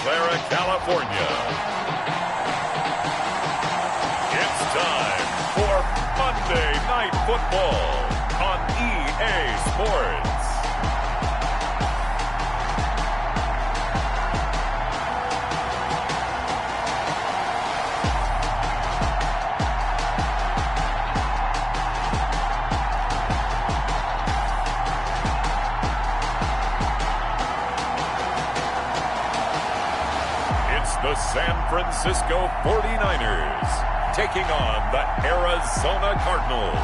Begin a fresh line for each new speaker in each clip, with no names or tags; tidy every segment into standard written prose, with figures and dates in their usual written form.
Clara, California. It's time for Monday Night Football on EA Sports. The San Francisco 49ers taking on the Arizona Cardinals.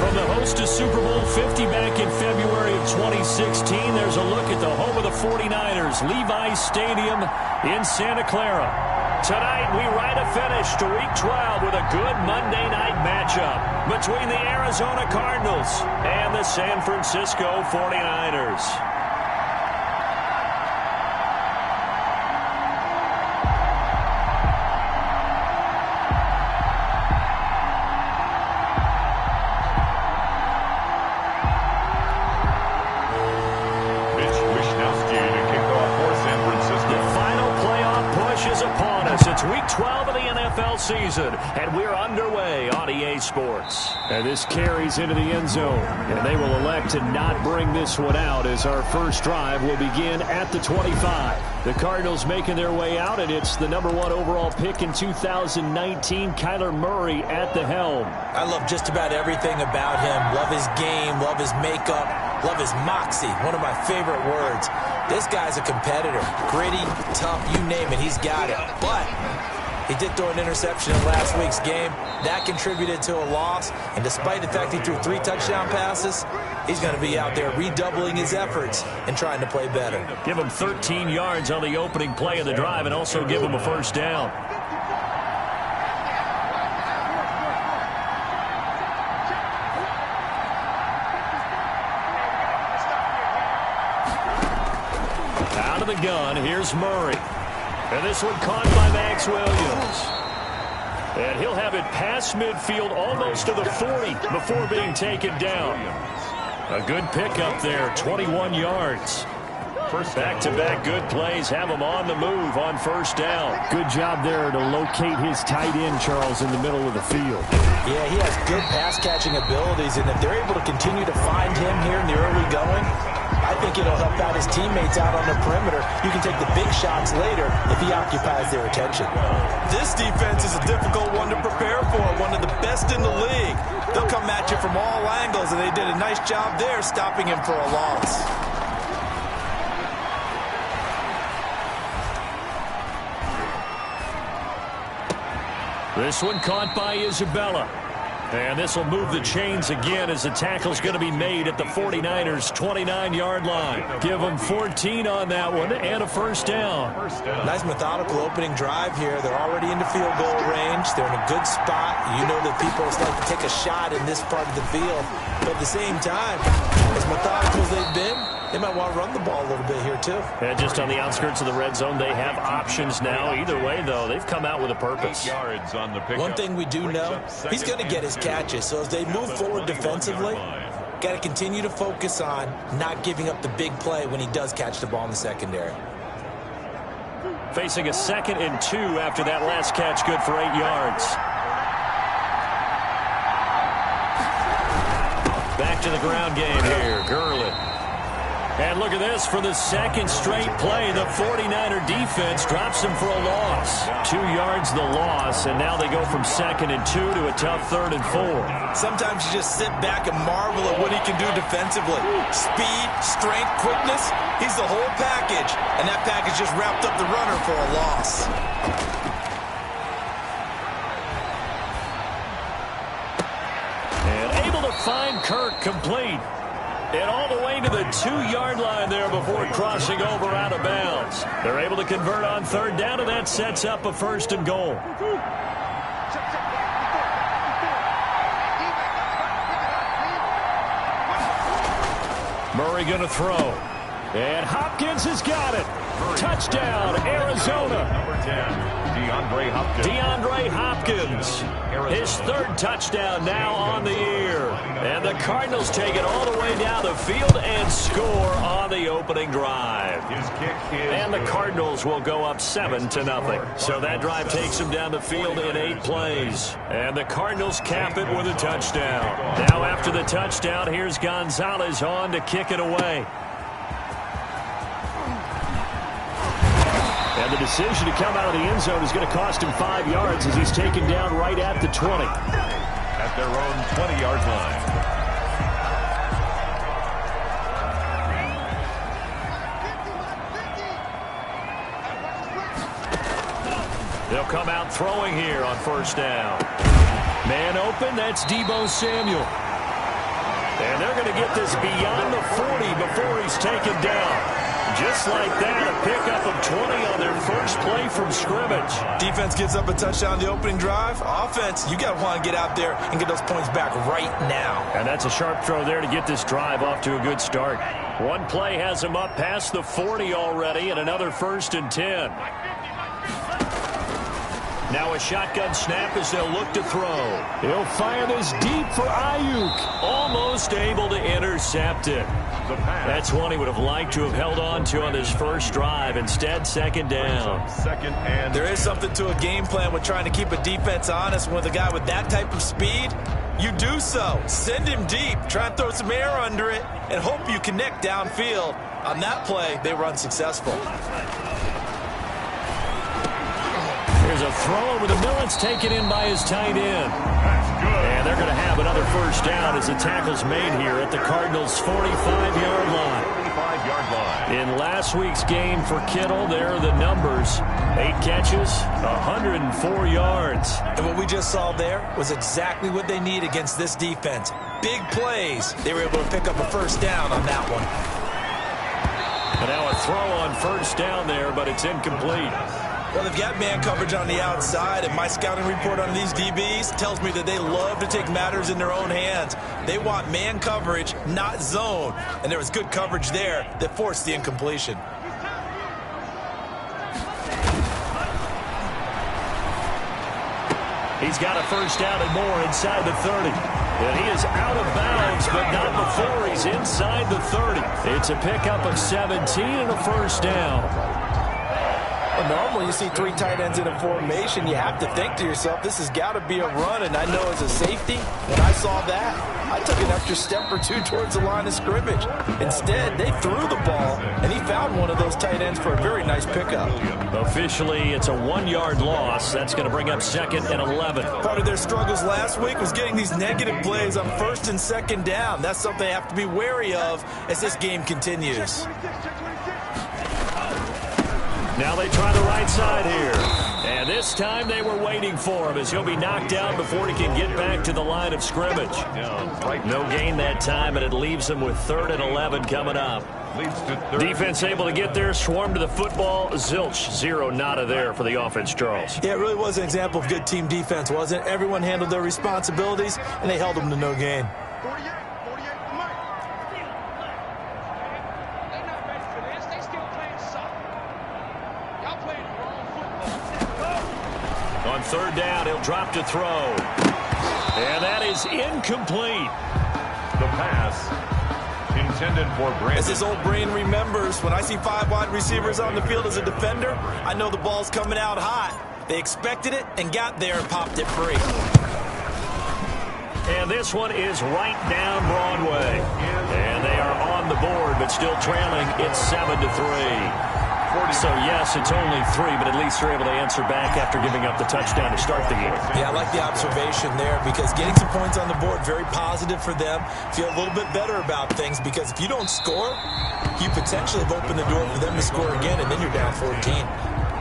From the host to Super Bowl 50 back in February of 2016, there's a look at the home of the 49ers, Levi's Stadium in Santa Clara. Tonight, we ride a finish to Week 12 with a good Monday night matchup between the Arizona Cardinals and the San Francisco 49ers. Season, and we're underway on EA Sports. And this carries into the end zone, and they will elect to not bring this one out as our first drive will begin at the 25. The Cardinals making their way out, and it's the #1 overall pick in 2019, Kyler Murray at the helm.
I love just about everything about him. Love his game, love his makeup, love his moxie, one of my favorite words. This guy's a competitor. Gritty, tough, you name it, he's got it. But he did throw an interception in last week's game. That contributed to a loss. And despite the fact he threw 3 touchdown passes, he's going to be out there redoubling his efforts and trying to play better.
Give him 13 yards on the opening play of the drive and also give him a first down. Out of the gun, here's Murray. And this one caught by Max Williams. And he'll have it past midfield almost to the 40 before being taken down. A good pickup there, 21 yards. Back-to-back good plays have him on the move on first down. Good job there to locate his tight end, Charles, in the middle of the field.
Yeah, he has good pass-catching abilities, and if they're able to continue to find him here in the early going, I think it'll help out his teammates out on the perimeter. You can take the big shots later if he occupies their attention.
This defense is a difficult one to prepare for, one of the best in the league. They'll come at you from all angles, and they did a nice job there stopping him for a loss.
This one caught by Isabella. And this will move the chains again as the tackle's going to be made at the 49ers' 29-yard line. Give them 14 on that one and a first down.
Nice methodical opening drive here. They're already into field goal range. They're in a good spot. You know that people like to take a shot in this part of the field. But at the same time, as methodical as they've been, they might want to run the ball a little bit here, too.
And just on the outskirts of the red zone, they have options now. Either way, though, they've come out with a purpose.
8 yards on the pickup.
One thing we do know, he's going to get his catches. So as they move forward defensively, got to continue to focus on not giving up the big play when he does catch the ball in the secondary.
Facing a 2nd and 2 after that last catch, good for 8 yards. Back to the ground game here, Gurley. And look at this, for the 2nd straight play, the 49er defense drops him for a loss. 2 yards the loss, and now they go from 2nd and 2 to a tough 3rd and 4.
Sometimes you just sit back and marvel at what he can do defensively. Speed, strength, quickness, he's the whole package. And that package just wrapped up the runner for a loss.
And able to find Kirk complete. And all the way to the 2-yard line there before crossing over out of bounds. They're able to convert on 3rd down, and that sets up a 1st and goal. Murray going to throw. And Hopkins has got it. Touchdown, Arizona.
Number 10, DeAndre Hopkins.
DeAndre Hopkins. His third touchdown now on the year. And the Cardinals take it all the way down the field and score on the opening drive.
His kick is
And the Cardinals will go up 7-0. So that drive takes them down the field in 8 plays. And the Cardinals cap it with a touchdown. Now after the touchdown, here's Gonzalez on to kick it away. And the decision to come out of the end zone is going to cost him 5 yards as he's taken down right at the 20.
at their own 20-yard line.
They'll come out throwing here on first down. Man open, that's Deebo Samuel. And they're going to get this beyond the 40 before he's taken down. Just like that, a pickup of 20 on their first play from scrimmage.
Defense gives up a touchdown the opening drive. Offense, you got to want to get out there and get those points back right now.
And that's a sharp throw there to get this drive off to a good start. One play has him up past the 40 already, and another 1st and 10. Now a shotgun snap as they'll look to throw. He'll fire this deep for Ayuk. Almost able to intercept it. That's one he would have liked to have held on to on his first drive. Instead, second down.
There is something to a game plan with trying to keep a defense honest. With a guy with that type of speed, you do so. Send him deep. Try and throw some air under it and hope you connect downfield. On that play, they were unsuccessful.
Here's a throw over the middle. It's taken in by his tight end. And they're going to have another first down as the tackle's made here at the Cardinals' 45-yard line.
45-yard line.
In last week's game for Kittle, there are the numbers. 8 catches, 104 yards.
And what we just saw there was exactly what they need against this defense. Big plays. They were able to pick up a first down on that one.
And now a throw on first down there, but it's incomplete.
Well, they've got man coverage on the outside, and my scouting report on these DBs tells me that they love to take matters in their own hands. They want man coverage, not zone. And there was good coverage there that forced the incompletion.
He's got a first down and more inside the 30. And he is out of bounds, but not before he's inside the 30. It's a pickup of 17 and a first down.
Well, normally you see 3 tight ends in a formation, you have to think to yourself, this has got to be a run. And I know as a safety, when I saw that, I took an extra step or 2 towards the line of scrimmage. Instead, they threw the ball, and he found one of those tight ends for a very nice pickup.
Officially, it's a 1-yard loss. That's going to bring up 2nd and 11.
Part of their struggles last week was getting these negative plays on 1st and 2nd down. That's something they have to be wary of as this game continues.
Now they try the right side here. And this time they were waiting for him as he'll be knocked down before he can get back to the line of scrimmage. No gain that time, and it leaves him with 3rd and 11 coming up. Defense able to get there, swarm to the football. Zilch, 0 nada there for the offense, Charles.
Yeah, it really was an example of good team defense, wasn't it? Everyone handled their responsibilities, and they held them to no gain.
On 3rd down, he'll drop to throw. And that is incomplete.
The pass intended for Brandon.
As his old brain remembers, when I see 5 wide receivers on the field as a defender, I know the ball's coming out hot. They expected it and got there and popped it free.
And this one is right down Broadway. And they are on the board, but still trailing. It's 7-3. So, yes, it's only 3, but at least they're able to answer back after giving up the touchdown to start the game.
Yeah, I like the observation there because getting some points on the board, very positive for them. Feel a little bit better about things because if you don't score, you potentially have opened the door for them to score again, and then you're down 14.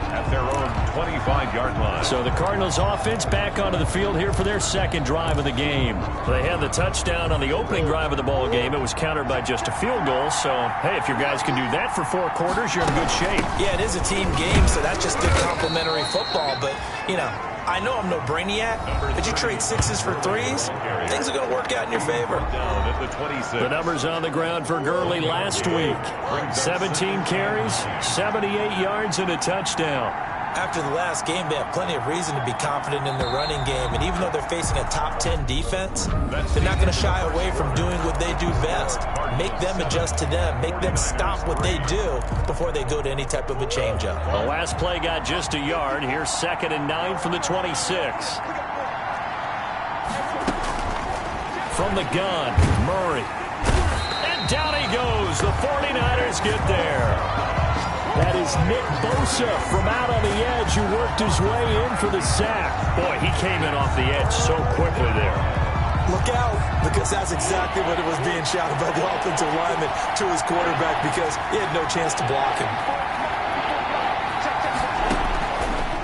At their own 25-yard line.
So the Cardinals offense back onto the field here for their 2nd drive of the game. They had the touchdown on the opening drive of the ball game. It was countered by just a field goal. So, hey, if your guys can do that for 4 quarters, you're in good shape.
Yeah, it is a team game, so that's just good complimentary football. But, you know, I know I'm no brainiac, but you trade 6s for 3s, things are going to work out in your favor.
Down at the 26.
The numbers on the ground for Gurley last week. 17 carries, 78 yards, and a touchdown.
After the last game, they have plenty of reason to be confident in their running game. And even though they're facing a top 10 defense, they're not going to shy away from doing what they do best. Make them adjust to them. Make them stop what they do before they go to any type of a changeup.
The last play got just a yard. Here's 2nd and 9 from the 26. From the gun, Murray. And down he goes. The 49ers get there. That is Nick Bosa from out on the edge who worked his way in for the sack. Boy, he came in off the edge so quickly there.
Look out, because that's exactly what it was being shouted by the offensive lineman to his quarterback because he had no chance to block him.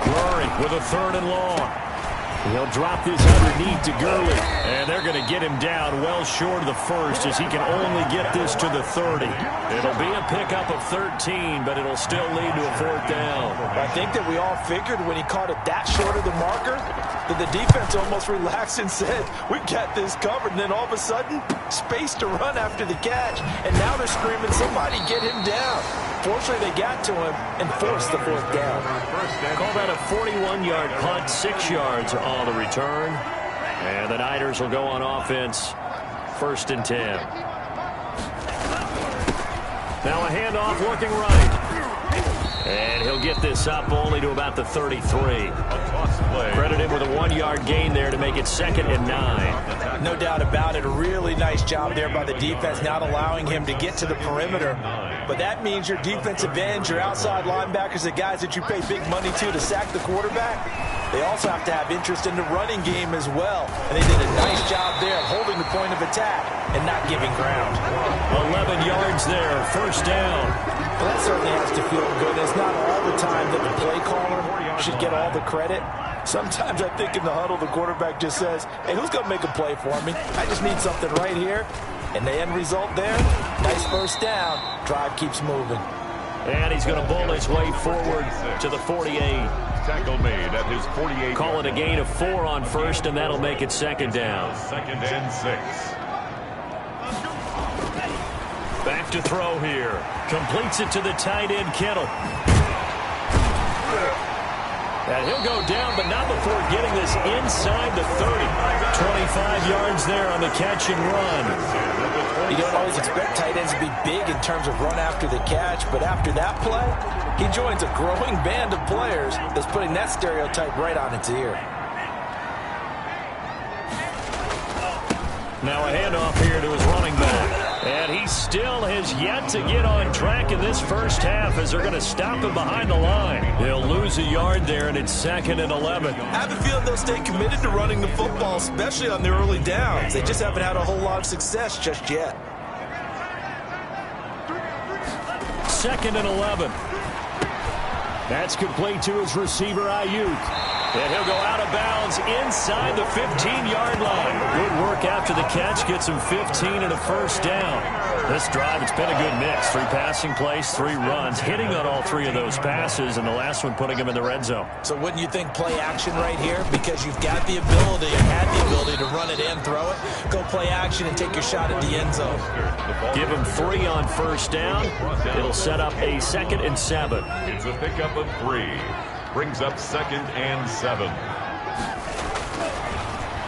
Murray with a 3rd and long. He'll drop this underneath to Gurley. And they're going to get him down well short of the 1st as he can only get this to the 30. It'll be a pickup of 13, but it'll still lead to a 4th down.
I think that we all figured when he caught it that short of the marker that the defense almost relaxed and said, we got this covered. And then all of a sudden, space to run after the catch. And now they're screaming, somebody get him down. Fortunately, they got to him and forced the 4th down.
Call that a 41-yard punt, 6 yards on the return. And the Niners will go on offense, 1st and 10. Now a handoff looking right. And he'll get this up only to about the 33. Credit him with a 1-yard gain there to make it 2nd and 9.
No doubt about it. A really nice job there by the defense, not allowing him to get to the perimeter. But that means your defensive ends, your outside linebackers, the guys that you pay big money to sack the quarterback, they also have to have interest in the running game as well. And they did a nice job there of holding the point of attack and not giving ground.
11 yards there, 1st down.
Well, that certainly has to feel good. It's not all the time that the play caller should get all the credit. Sometimes I think in the huddle, the quarterback just says, hey, who's going to make a play for me? I just need something right here. And the end result there, nice 1st down. Drive keeps moving.
And he's going to bull his way forward to the 48.
Tackle made at his 48.
Call it a gain of 4 on 1st, and that'll make it 2nd down.
2nd and 6.
Back to throw here. Completes it to the tight end, Kittle. And he'll go down, but not before getting this inside the 30. 25 yards there on the catch and run.
You don't always expect tight ends to be big in terms of run after the catch, but after that play, he joins a growing band of players that's putting that stereotype right on its ear.
Now a handoff here to his running back. And he still has yet to get on track in this 1st half as they're going to stop him behind the line. He'll lose a yard there, and it's 2nd and 11.
I have a feeling they'll stay committed to running the football, especially on their early downs. They just haven't had a whole lot of success just yet.
2nd and 11. That's complete to his receiver, Ayuk. And he'll go out of bounds inside the 15-yard line. Good work after the catch. Gets him 15 and a 1st down. This drive, it's been a good mix. 3 passing plays, 3 runs. Hitting on all 3 of those passes, and the last one putting him in the red zone.
So wouldn't you think play action right here? Because you've got the ability and had the ability to run it and throw it. Go play action and take your shot at the end zone.
Give him 3 on 1st down. It'll set up a 2nd and 7.
It's a pickup of 3. Brings up 2nd and 7.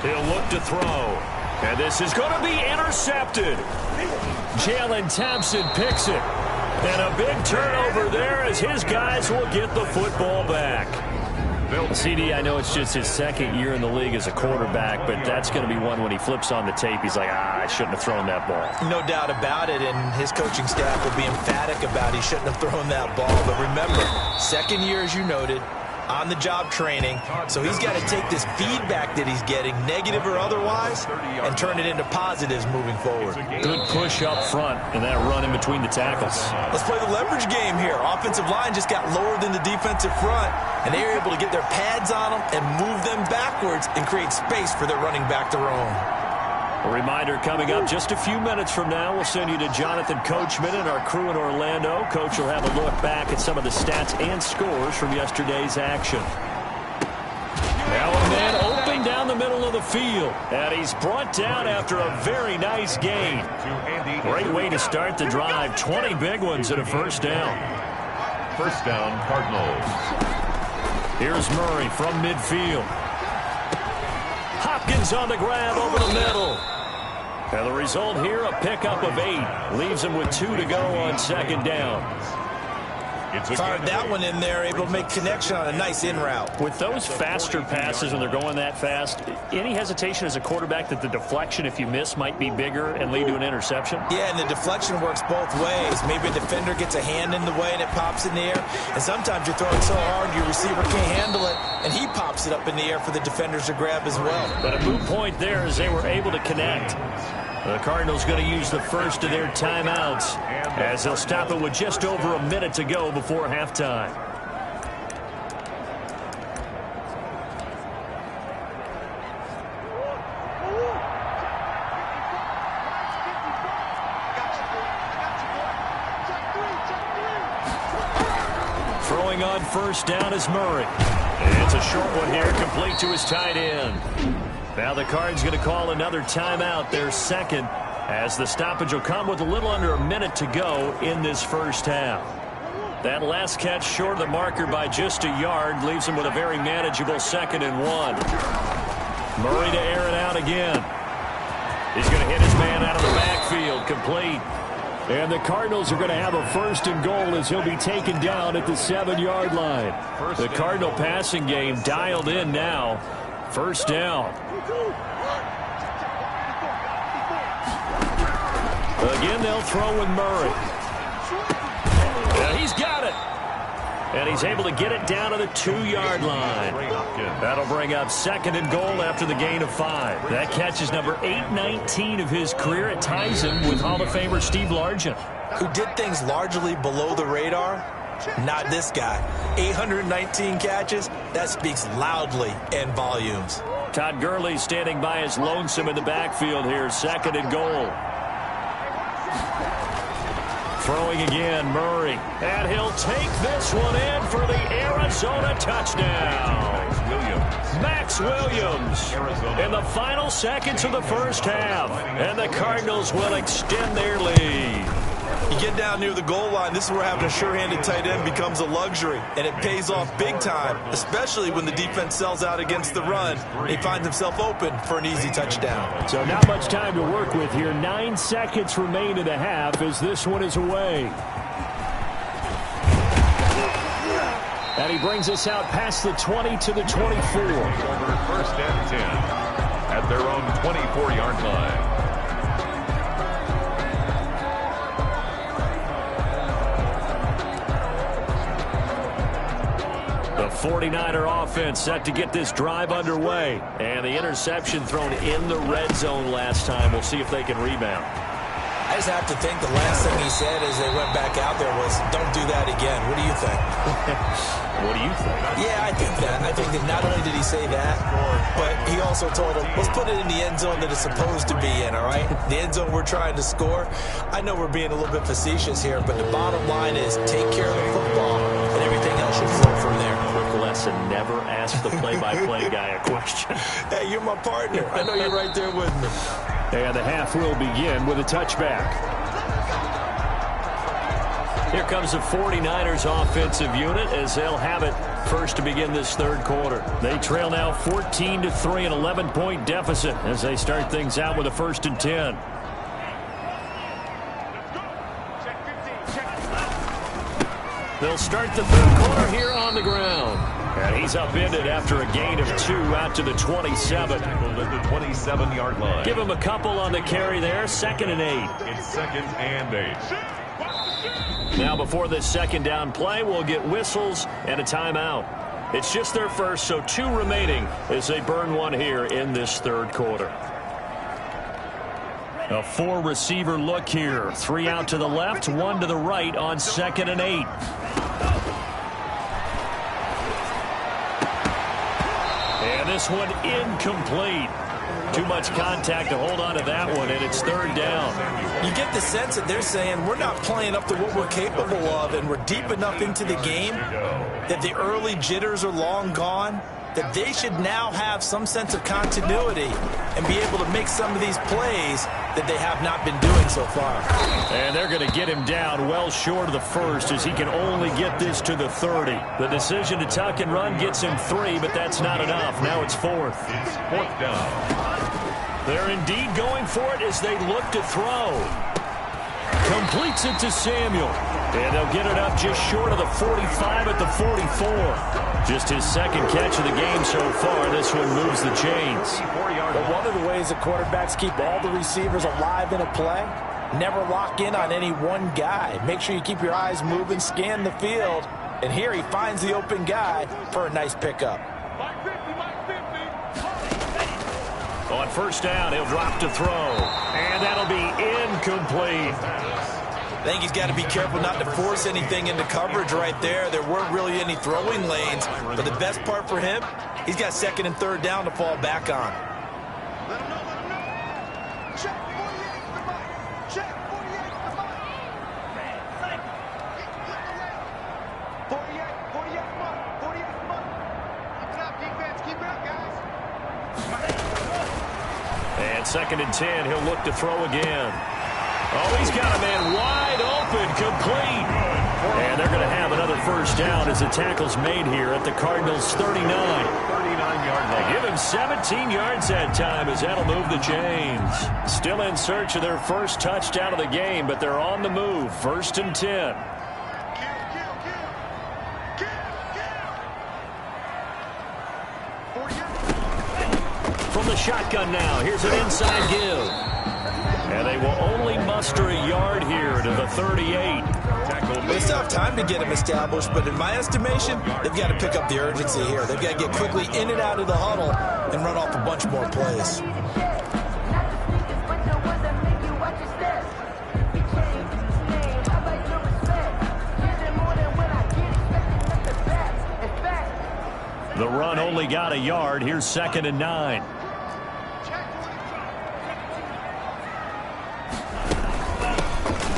He'll look to throw. And this is going to be intercepted. Jalen Thompson picks it. And a big turnover there as his guys will get the football back. CD, I know it's just his 2nd year in the league as a quarterback, but that's going to be one when he flips on the tape. He's like, I shouldn't have thrown that ball.
No doubt about it, and his coaching staff will be emphatic about he shouldn't have thrown that ball. But remember, 2nd year, as you noted, on-the-job training, so he's got to take this feedback that he's getting, negative or otherwise, and turn it into positives moving forward.
Good push up front, and that run in between the tackles.
Let's play the leverage game here. Offensive line just got lower than the defensive front, and they were able to get their pads on them and move them backwards and create space for their running back to roam.
A reminder coming up just a few minutes from now, we'll send you to Jonathan Coachman and our crew in Orlando. Coach will have a look back at some of the stats and scores from yesterday's action. Now a the field. And he's brought down after a very nice gain. Great way to start the drive. 20 big ones and a first down.
First down, Cardinals.
Here's Murray from midfield. Hopkins on the grab over the middle. And the result here, a pickup of 8. Leaves him with 2 to go on second down.
Fired that one in there, able to make connection on a nice in route.
With those faster passes when they're going that fast, any hesitation as a quarterback that the deflection, if you miss, might be bigger and lead to an interception?
Yeah, and the deflection works both ways. Maybe a defender gets a hand in the way and it pops in the air. And sometimes you're throwing so hard your receiver can't handle it, and he pops it up in the air for the defenders to grab as well.
But a moot point there as they were able to connect. The Cardinals going to use the first of their timeouts as they'll stop it with just over a minute to go before halftime. Throwing on first down is Murray. It's a short one here, complete to his tight end. Now the Cards going to call another timeout, their second, as the stoppage will come with a little under a minute to go in this first half. That last catch short of the marker by just a yard leaves him with a very manageable 2nd and 1. Murray to air it out again. He's going to hit his man out of the backfield, complete. And the Cardinals are going to have a 1st and goal as he'll be taken down at the 7-yard line. The Cardinal passing game dialed in now. First down. Again, they'll throw with Murray. And he's got it. And he's able to get it down to the 2-yard line. That'll bring up 2nd and goal after the gain of 5. That catch is number 819 of his career. It ties him with Hall of Famer Steve Largent,
who did things largely below the radar. Not this guy. 819 catches. That speaks loudly in volumes.
Todd Gurley standing by his lonesome in the backfield here. 2nd and goal. Throwing again, Murray. And he'll take this one in for the Arizona touchdown. Max Williams in the final seconds of the first half. And the Cardinals will extend their lead.
You get down near the goal line, this is where having a sure-handed tight end becomes a luxury, and it pays off big time, especially when the defense sells out against the run. He finds himself open for an easy touchdown.
So not much time to work with here. 9 seconds remain in the half as this one is away. And he brings us out past the 20 to the 24.
First and 10 at their own 24-yard line.
The 49er offense set to get this drive underway. And the interception thrown in the red zone last time. We'll see if they can rebound.
I just have to think the last thing he said as they went back out there was, don't do that again. What do you think?
What do you think?
Yeah, I think that. I think that not only did he say that, but he also told them, let's put it in the end zone that it's supposed to be in, all right? The end zone we're trying to score. I know we're being a little bit facetious here, but the bottom line is take care of the football, and everything else should flow from there.
Quick lesson, never ask the play-by-play guy a question.
Hey, you're my partner. I know you're right there with me.
And the half will begin with a touchback. Here comes the 49ers offensive unit as they'll have it first to begin this third quarter. They trail now 14-3, an 11-point deficit as they start things out with a 1st and 10. They'll start the third quarter here on the ground. And he's upended after a gain of 2 out to the 27.
At the 27-yard line.
Give him a couple on the carry there. 2nd and 8.
It's 2nd and 8.
Now before this second down play, we'll get whistles and a timeout. It's just their first, so 2 remaining as they burn one here in this third quarter. A 4-receiver look here. 3 out to the left, 1 to the right on 2nd and 8. And this one incomplete. Too much contact to hold on to that one, and it's 3rd down.
You get the sense that they're saying we're not playing up to what we're capable of, and we're deep enough into the game that the early jitters are long gone. that they should now have some sense of continuity and be able to make some of these plays that they have not been doing so far.
And they're going to get him down well short of the first as he can only get this to the 30. The decision to tuck and run gets him 3, but that's not enough. Now it's 4th.
It's 4th down.
They're indeed going for it as they look to throw. Completes it to Samuel. And they'll get it up just short of the 45 at the 44. Just his second catch of the game so far. This one moves the chains.
But one of the ways that quarterbacks keep all the receivers alive in a play, never lock in on any one guy. Make sure you keep your eyes moving, scan the field. And here he finds the open guy for a nice pickup.
On first down, he'll drop to throw. And that'll be incomplete.
I think he's got to be careful not to force anything into coverage right there. There weren't really any throwing lanes. But the best part for him, he's got 2nd and 3rd down to fall back on.
Let him know. Check 48 the mic. Check 48 the mic. 48 the mic. 48 the mic. Keep it up, defense. Keep it up, guys.
And 2nd and 10, he'll look to throw again. Oh, he's got a man wide open, complete. And they're going to have another first down as the tackle's made here at the Cardinals' 39.
39-yard line.
Give him 17 yards that time as that'll move the chains. Still in search of their first touchdown of the game, but they're on the move. 1st and 10. From the shotgun now, here's an inside give. And they will only muster a yard here to the 38.
They still have time to get him established, but in my estimation, they've got to pick up the urgency here. They've got to get quickly in and out of the huddle and run off a bunch more plays.
The run only got a yard. Here's 2nd and 9.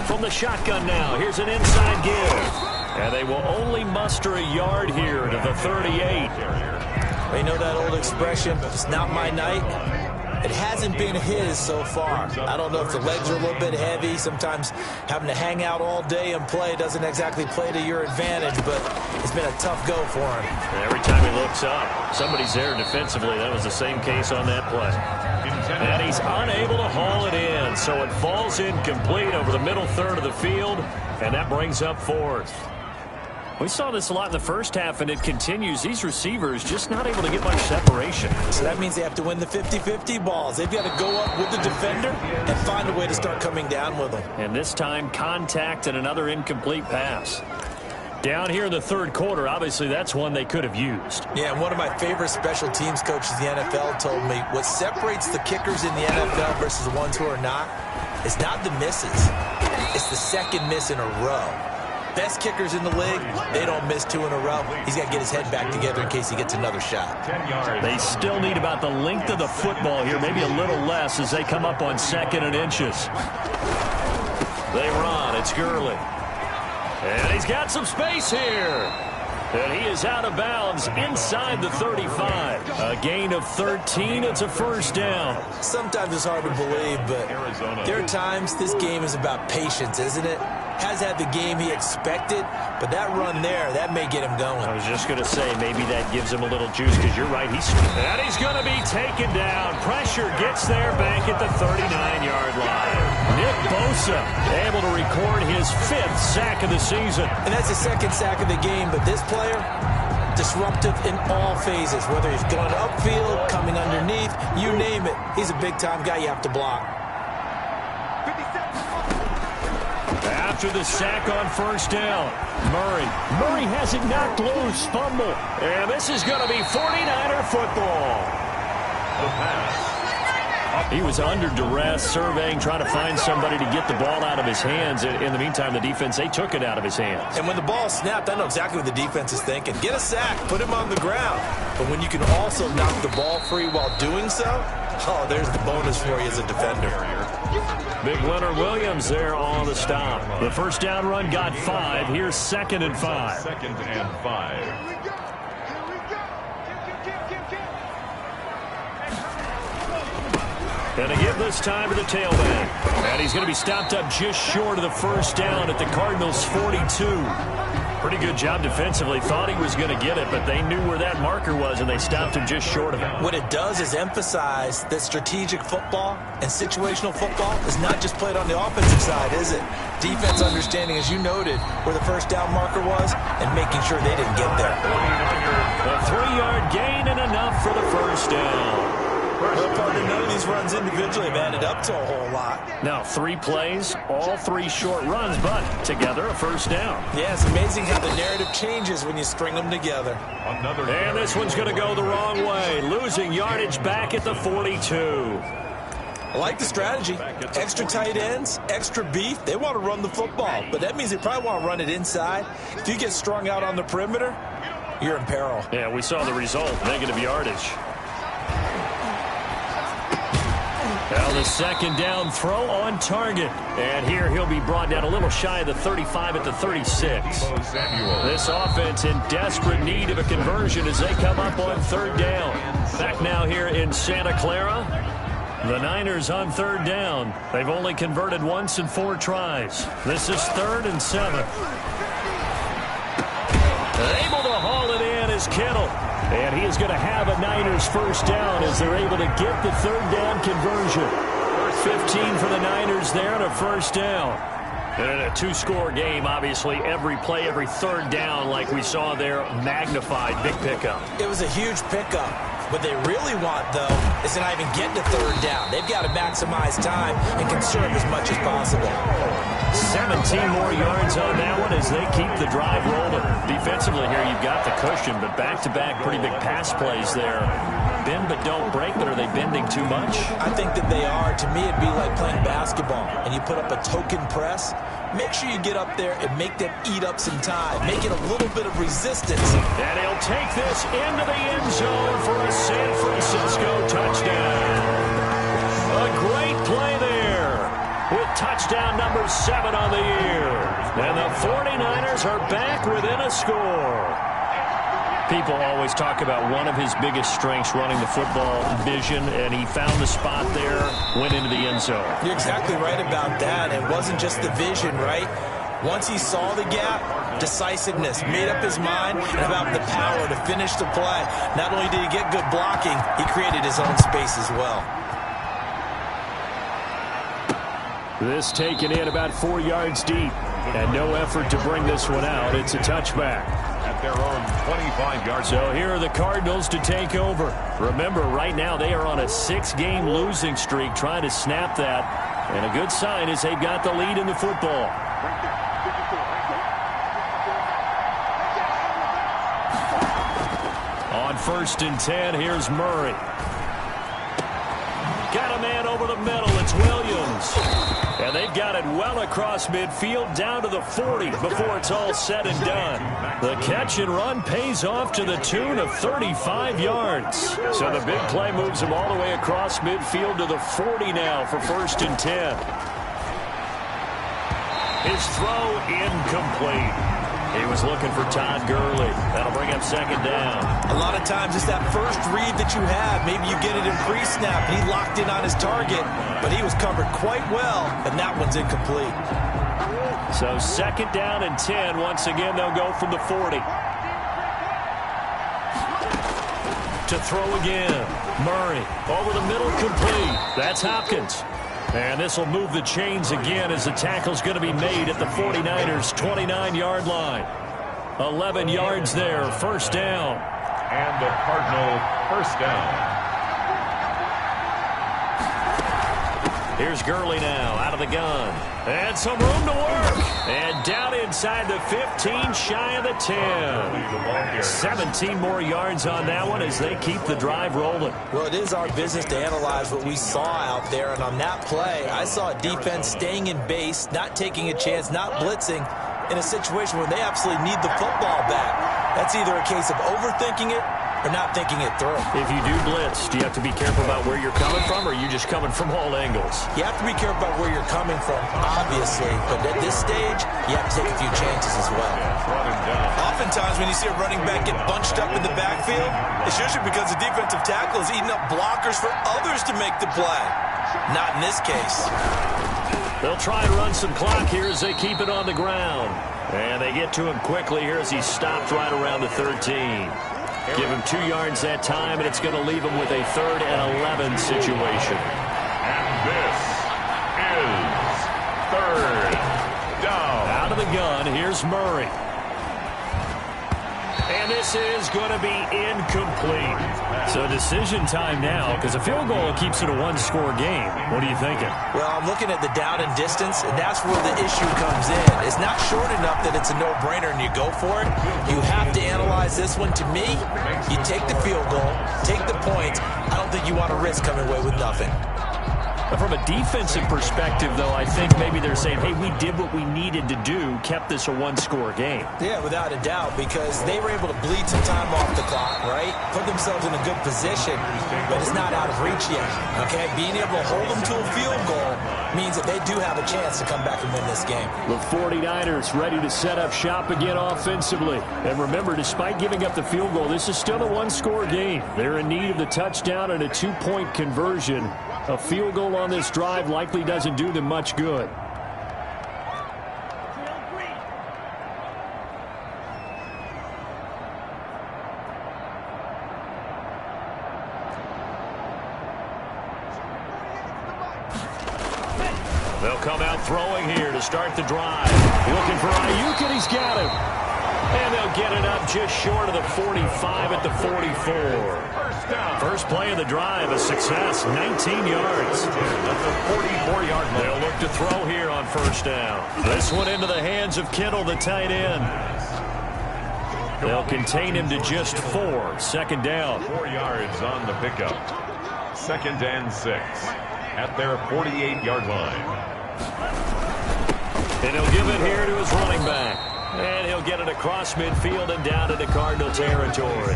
From the shotgun now, here's an inside give. And they will only muster a yard here to the 38.
Well, you know that old expression, it's not my night? It hasn't been his so far. I don't know if the legs are a little bit heavy. Sometimes having to hang out all day and play doesn't exactly play to your advantage, but it's been a tough go for him.
And every time he looks up, somebody's there defensively. That was the same case on that play. And he's unable to haul it in, so it falls incomplete over the middle third of the field, and that brings up 4th. We saw this a lot in the first half, and it continues. These receivers just not able to get much separation.
So that means they have to win the 50-50 balls. They've got to go up with the defender and find a way to start coming down with them.
And this time, contact and another incomplete pass. Down here in the 3rd quarter, obviously that's one they could have used.
Yeah, and one of my favorite special teams coaches in the NFL told me what separates the kickers in the NFL versus the ones who are not is not the misses. It's the 2nd miss in a row. Best kickers in the league, they don't miss 2 in a row. He's got to get his head back together in case he gets another shot.
10 yards.
They still need about the length of the football here, maybe a little less as they come up on 2nd and inches. They run. It's Gurley. And he's got some space here. And he is out of bounds inside the 35. A gain of 13. It's a first down.
Sometimes it's hard to believe, but there are times this game is about patience, isn't it? Has had the game he expected, but that run there, that may get him going.
I was just going to say, maybe that gives him a little juice, because you're right. He's going to be taken down. Pressure gets there back at the 39-yard line. Nick Bosa able to record his 5th sack of the season.
And that's his 2nd sack of the game, but this player, disruptive in all phases, whether he's going upfield, coming underneath, you name it. He's a big-time guy you have to block.
After the sack on first down, Murray has it knocked loose, fumble. And this is going to be 49er football.
The pass.
He was under duress, surveying, trying to find somebody to get the ball out of his hands. In the meantime, the defense, they took it out of his hands.
And when the ball snapped, I know exactly what the defense is thinking. Get a sack, put him on the ground. But when you can also knock the ball free while doing so, oh, there's the bonus for you as a defender.
Big Leonard Williams there on the stop. The first down run got 5. Here's 2nd and 5.
2nd and 5.
And they give this time to the tailback. And he's going to be stopped up just short of the first down at the Cardinals' 42. Pretty good job defensively. Thought he was going to get it, but they knew where that marker was, and they stopped him just short of it.
What it does is emphasize that strategic football and situational football is not just played on the offensive side, is it? Defense understanding, as you noted, where the first down marker was and making sure they didn't get there.
A 3-yard gain and enough for the first down.
Well, partner, none of these runs individually have added up to a whole lot.
Now, 3 plays, all 3 short runs, but together a first down.
Yeah, it's amazing how the narrative changes when you string them together.
And this one's going to go the wrong way, losing yardage back at the 42.
I like the strategy. Extra tight ends, extra beef. They want to run the football, but that means they probably want to run it inside. If you get strung out on the perimeter, you're in peril.
Yeah, we saw the result, negative yardage. Well, the second down throw on target. And here he'll be brought down a little shy of the 35 at the 36. This offense in desperate need of a conversion as they come up on third down. Back now here in Santa Clara. The Niners on third down. They've only converted once in 4 tries. This is 3rd and 7. Able to haul it in is Kittle. And he is going to have a Niners first down as they're able to get the third down conversion. 15 for the Niners there and a first down. And in a 2-score game, obviously, every play, every third down, like we saw there, magnified. Big pickup.
It was a huge pickup. What they really want, though, is to not even get to third down. They've got to maximize time and conserve as much as possible.
17 more yards on that one as they keep the drive rolling. Defensively here, you've got the cushion, but back-to-back pretty big pass plays there. Bend but don't break, but are they bending too much?
I think that they are. To me, it'd be like playing basketball, and you put up a token press. Make sure you get up there and make them eat up some time. Make it a little bit of resistance.
And he'll take this into the end zone for a San Francisco touchdown. A great play there with touchdown number 7 on the year. And the 49ers are back within a score. People always talk about one of his biggest strengths running the football, vision, and he found the spot there, went into the end zone.
You're exactly right about that. It wasn't just the vision, right? Once he saw the gap, decisiveness, made up his mind, and about the power to finish the play. Not only did he get good blocking, he created his own space as well.
This taken in about 4 yards deep, and no effort to bring this one out. It's a touchback.
At their own 25-yard.
So here are the Cardinals to take over. Remember, right now they are on a 6-game losing streak, trying to snap that. And a good sign is they've got the lead in the football. On 1st and 10, here's Murray. Got a man over the middle. It's Williams. And they've got it well across midfield down to the 40 before it's all said and done. The catch and run pays off to the tune of 35 yards. So the big play moves him all the way across midfield to the 40 now for 1st and 10. His throw incomplete. He was looking for Todd Gurley. That'll bring up 2nd down.
A lot of times it's that first read that you have. Maybe you get it in pre-snap, and he locked in on his target, but he was covered quite well, and that one's incomplete.
So 2nd down and 10. Once again, they'll go from the 40. To throw again. Murray over the middle, complete. That's Hopkins. And this will move the chains again as the tackle's going to be made at the 49ers' 29-yard line. 11 yards there, 1st down.
And the Cardinal first down.
Here's Gurley now, out of the gun. And some room to work. And down inside the 15, shy of the 10. 17 more yards on that one as they keep the drive rolling.
Well, it is our business to analyze what we saw out there. And on that play, I saw a defense staying in base, not taking a chance, not blitzing in a situation where they absolutely need the football back. That's either a case of overthinking it or not thinking it through.
If you do blitz, do you have to be careful about where you're coming from, or are you just coming from all angles?
You have to be careful about where you're coming from, obviously. But at this stage, you have to take a few chances as well. Oftentimes, when you see a running back get bunched up in the backfield, it's usually because the defensive tackle is eating up blockers for others to make the play. Not in this case.
They'll try and run some clock here as they keep it on the ground. And they get to him quickly here as he stopped right around the 13. Give him 2 yards that time, and it's going to leave him with a 3rd and 11 situation.
And this is 3rd down.
Out of the gun, here's Murray. And this is going to be incomplete. So decision time now, because a field goal keeps it a 1-score game. What are you thinking?
Well, I'm looking at the down and distance, and that's where the issue comes in. It's not short enough that it's a no-brainer and you go for it. You have to analyze this one. To me, you take the field goal, take the points. I don't think you want to risk coming away with nothing.
From a defensive perspective, though, I think maybe they're saying, hey, we did what we needed to do, kept this a 1-score game.
Yeah, without a doubt, because they were able to bleed some time off the clock, right? Put themselves in a good position, but it's not out of reach yet, okay? Being able to hold them to a field goal means that they do have a chance to come back and win this game.
The 49ers ready to set up shop again offensively. And remember, despite giving up the field goal, this is still a 1-score game. They're in need of the touchdown and a 2-point conversion. A field goal on this drive likely doesn't do them much good. They'll come out throwing here to start the drive. Looking for Ayuk, and he's got him. And they'll get it up just short of the 45 at the 44. First play of the drive, a success, 19 yards.
That's a 44-yard line.
They'll look to throw here on 1st down. This one into the hands of Kittle, the tight end. They'll contain him to just 4. 2nd down.
4 yards on the pickup. 2nd and 6 at their 48-yard line.
And he'll give it here to his running back. And he'll get it across midfield and down into Cardinal territory.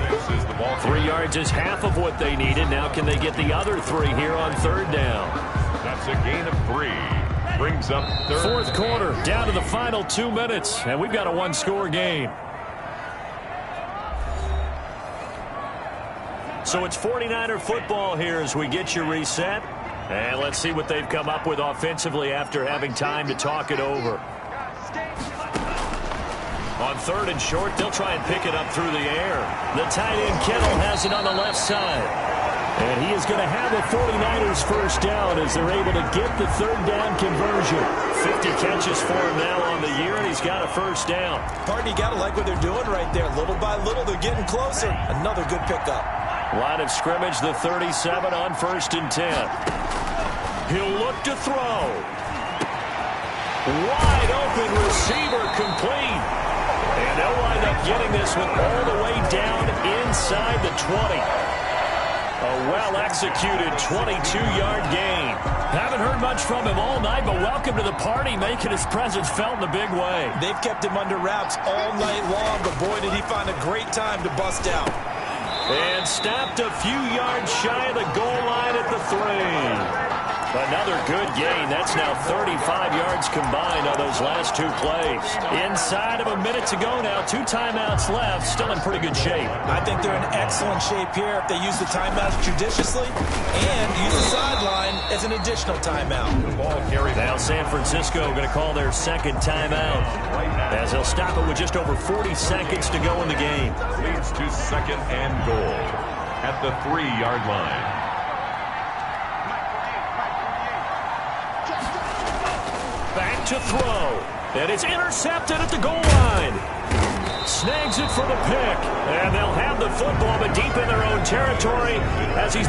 3 yards is half of what they needed. Now can they get the other 3 here on 3rd down?
That's a gain of 3. Brings up 3rd.
4th quarter, down to the final 2 minutes. And we've got a 1-score game. So it's 49er football here as we get you reset. And let's see what they've come up with offensively after having time to talk it over. On 3rd and short, they'll try and pick it up through the air. The tight end Kittle has it on the left side. And he is going to have the 49ers 1st down as they're able to get the 3rd down conversion. 50 catches for him now on the year, and he's got a 1st down.
Pardon, you got to like what they're doing right there. Little by little, they're getting closer. Another good pickup.
Line of scrimmage, the 37 on 1st and 10. He'll look to throw. Wide open receiver complete. And they'll wind up getting this one all the way down inside the 20. A well-executed 22-yard gain. Haven't heard much from him all night, but welcome to the party, making his presence felt in a big way.
They've kept him under wraps all night long, but boy, did he find a great time to bust out.
And stopped a few yards shy of the goal line at the 3. Another good gain. That's now 35 yards combined on those last 2 plays. Inside of a minute to go now. 2 timeouts left. Still in pretty good shape.
I think they're in excellent shape here if they use the timeouts judiciously and use the sideline as an additional timeout.
The ball carried.
Now San Francisco going to call their 2nd timeout as they'll stop it with just over 40 seconds to go in the game.
Leads to 2nd and goal at the 3-yard line.
Back to throw. And it's intercepted at the goal line. Snags it for the pick. And they'll have the football, but deep in their own territory as he's